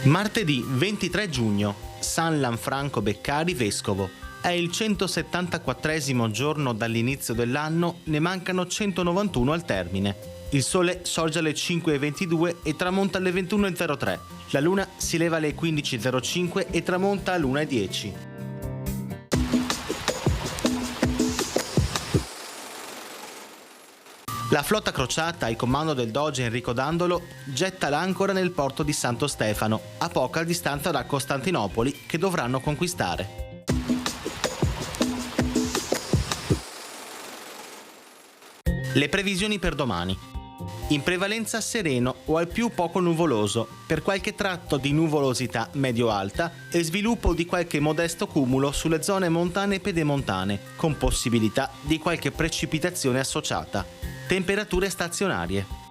Martedì 23 giugno, San Lanfranco Beccari Vescovo. È il 174esimo giorno dall'inizio dell'anno, ne mancano 191 al termine. Il sole sorge alle 5:22 e tramonta alle 21:03. La luna si leva alle 15:05 e tramonta all'1:10. La flotta crociata al comando del doge Enrico Dandolo getta l'ancora nel porto di Santo Stefano, a poca distanza da Costantinopoli, che dovranno conquistare. Le previsioni per domani. In prevalenza sereno o al più poco nuvoloso, per qualche tratto di nuvolosità medio-alta e sviluppo di qualche modesto cumulo sulle zone montane e pedemontane, con possibilità di qualche precipitazione associata. Temperature stazionarie.